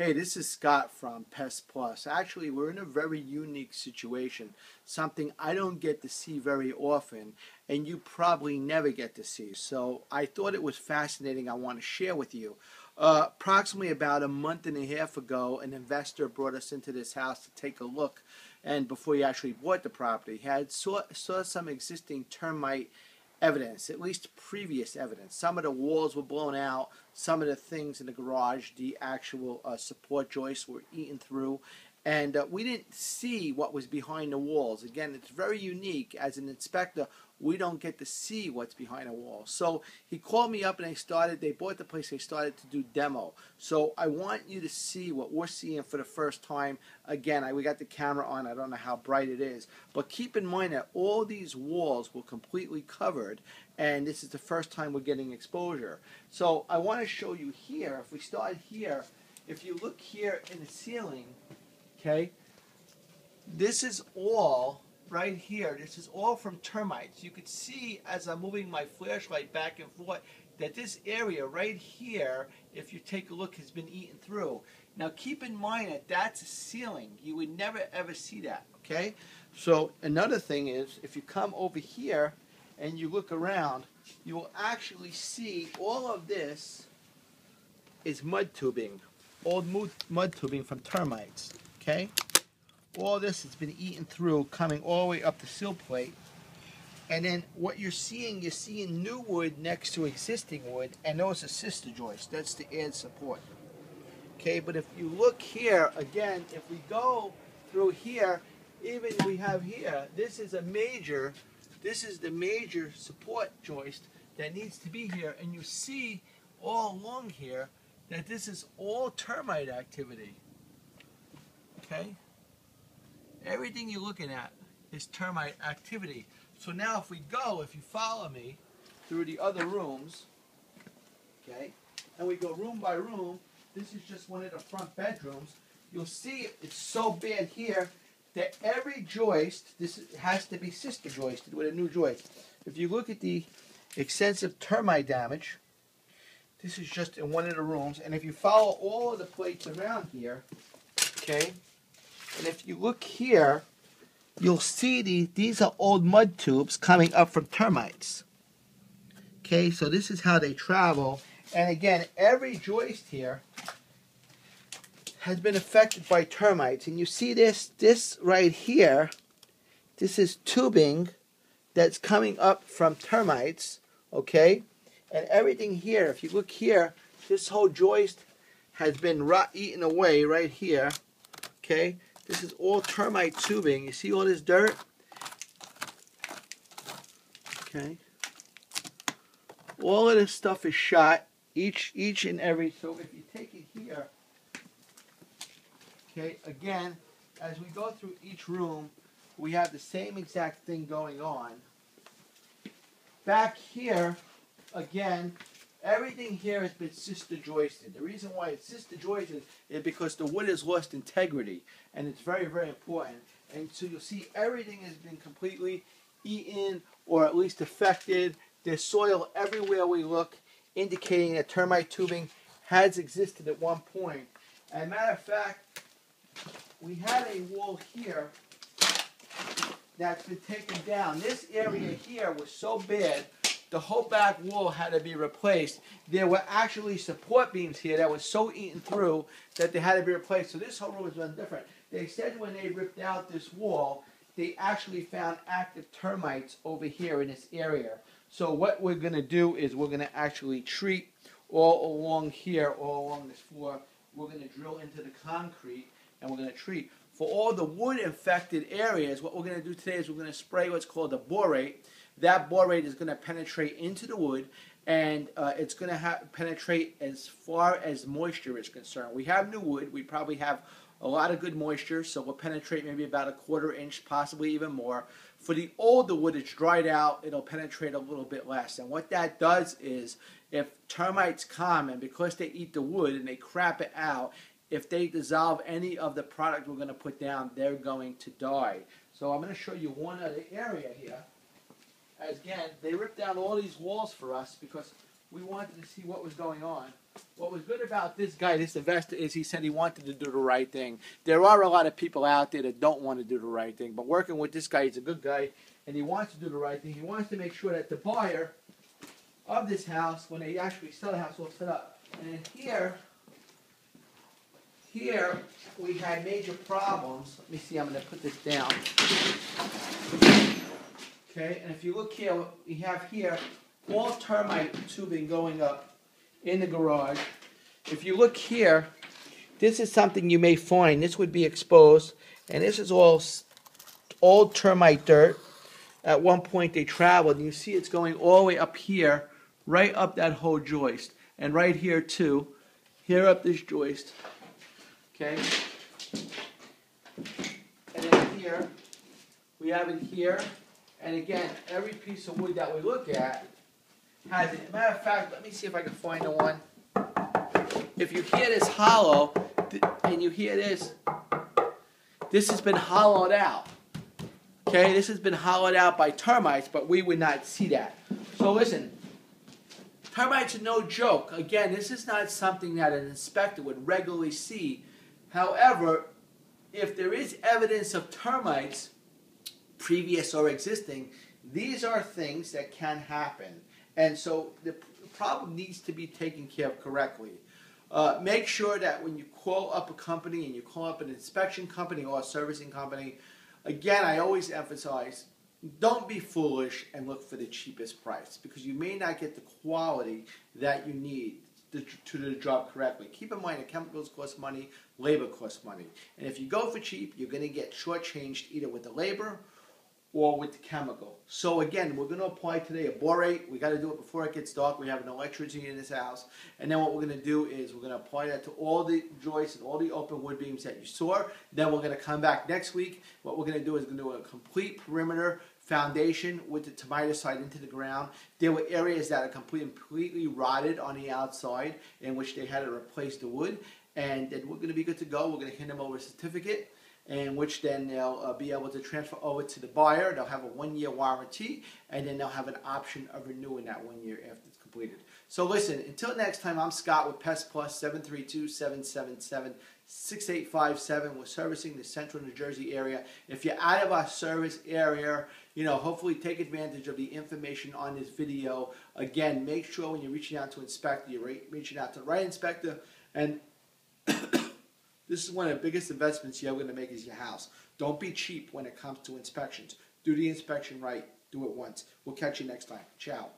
Hey, this is Scott from PestPlus. Actually, we're in a very unique situation, something I don't get to see very often, and you probably never get to see. So I thought it was fascinating. I want to share with you. Approximately about a month and a half ago, an investor brought us into this house to take a look, and before he actually bought the property, saw some existing termite evidence, at least previous evidence. Some of the walls were blown out, some of the things in the garage, the actual support joists were eaten through, and we didn't see what was behind the walls. Again, it's very unique. As an inspector, we don't get to see what's behind the walls. So he called me up and they bought the place, they started to do demo. So I want you to see what we're seeing for the first time. Again, we got the camera on, I don't know how bright it is, but keep in mind that all these walls were completely covered, and this is the first time we're getting exposure. So I want to show you here, if we start here, if you look here in the ceiling, okay, this is all right here. This is all from termites. You could see as I'm moving my flashlight back and forth that this area right here, if you take a look, has been eaten through. Now keep in mind that that's a ceiling. You would never ever see that, okay? So another thing is, if you come over here and you look around, you will actually see all of this is mud tubing, old mud tubing from termites, okay? All this has been eaten through, coming all the way up the sill plate. And then what you're seeing new wood next to existing wood, and those are sister joists. That's to add support. Okay, but if you look here, again, if we go through here, even we have here, this is the major support joist that needs to be here. And you see all along here that this is all termite activity. Okay? Everything you're looking at is termite activity. So now if you follow me through the other rooms, okay, and we go room by room, this is just one of the front bedrooms, you'll see it's so bad here that every joist, this has to be sister joisted with a new joist. If you look at the extensive termite damage, this is just in one of the rooms, and if you follow all of the plates around here, okay, and if you look here, you'll see these are old mud tubes coming up from termites. Okay, so this is how they travel. And again, every joist here has been affected by termites. And you see this right here, this is tubing that's coming up from termites, okay? And everything here, if you look here, this whole joist has been eaten away right here, okay? This is all termite tubing. You see all this dirt? Okay. All of this stuff is shot, each and every. So if you take it here, okay, again, as we go through each room, we have the same exact thing going on. Back here, again, everything here has been sister joisted. The reason why it's sister joisted is because the wood has lost integrity, and it's very, very important. And so you'll see everything has been completely eaten or at least affected. There's soil everywhere we look, indicating that termite tubing has existed at one point. As a matter of fact, we had a wall here that's been taken down. This area here was so bad, the whole back wall had to be replaced. There were actually support beams here that were so eaten through that they had to be replaced. So this whole room was done different. They said when they ripped out this wall, they actually found active termites over here in this area. So what we're going to do is we're going to actually treat all along here, all along this floor. We're going to drill into the concrete, and we're going to treat. For all the wood-infected areas, what we're going to do today is we're going to spray what's called a borate. That borate is going to penetrate into the wood, and it's going to penetrate as far as moisture is concerned. We have new wood. We probably have a lot of good moisture, so we'll penetrate maybe about a 1/4 inch, possibly even more. For the older wood, it's dried out, it'll penetrate a little bit less. And what that does is, if termites come, and because they eat the wood and they crap it out, if they dissolve any of the product we're going to put down, they're going to die. So I'm going to show you one other area here. Again, they ripped down all these walls for us because we wanted to see what was going on. What was good about this guy, this investor, is he said he wanted to do the right thing. There are a lot of people out there that don't want to do the right thing, but working with this guy, he's a good guy, and he wants to do the right thing. He wants to make sure that the buyer of this house, when they actually sell the house, will set up. And then here we had major problems. Let me see, I'm going to put this down. Okay, and if you look here, we have here all termite tubing going up in the garage. If you look here, this is something you may find. This would be exposed, and this is all old termite dirt. At one point they traveled, and you see it's going all the way up here, right up that whole joist, and right here too, here up this joist. Okay, and then here, we have it here, and again, every piece of wood that we look at has it. Matter of fact, let me see if I can find the one. If you hear this hollow, and you hear this has been hollowed out. Okay, this has been hollowed out by termites, but we would not see that. So listen, termites are no joke. Again, this is not something that an inspector would regularly see. However, if there is evidence of termites, previous or existing, these are things that can happen. And so the problem needs to be taken care of correctly. Make sure that when you call up a company and you call up an inspection company or a servicing company, again, I always emphasize, don't be foolish and look for the cheapest price, because you may not get the quality that you need to do the job correctly. Keep in mind that chemicals cost money, labor costs money. And if you go for cheap, you're going to get shortchanged either with the labor or with the chemical. So again, we're going to apply today a borate. We got to do it before it gets dark. We have an electricity in this house. And then what we're going to do is we're going to apply that to all the joists and all the open wood beams that you saw. Then we're going to come back next week. What we're going to do is we're going to do a complete perimeter foundation with the termiticide into the ground. There were areas that are completely rotted on the outside in which they had to replace the wood. And then we're going to be good to go. We're going to hand them over a certificate, in which then they'll be able to transfer over to the buyer. They'll have a 1-year warranty, and then they'll have an option of renewing that 1 year after it's completed. So listen, until next time, I'm Scott with PestPlus, 732-777-6857. We're servicing the central New Jersey area. If you're out of our service area, hopefully take advantage of the information on this video. Again, make sure when you're reaching out to an inspector, you're reaching out to the right inspector. And this is one of the biggest investments you're going to make is your house. Don't be cheap when it comes to inspections. Do the inspection right. Do it once. We'll catch you next time. Ciao.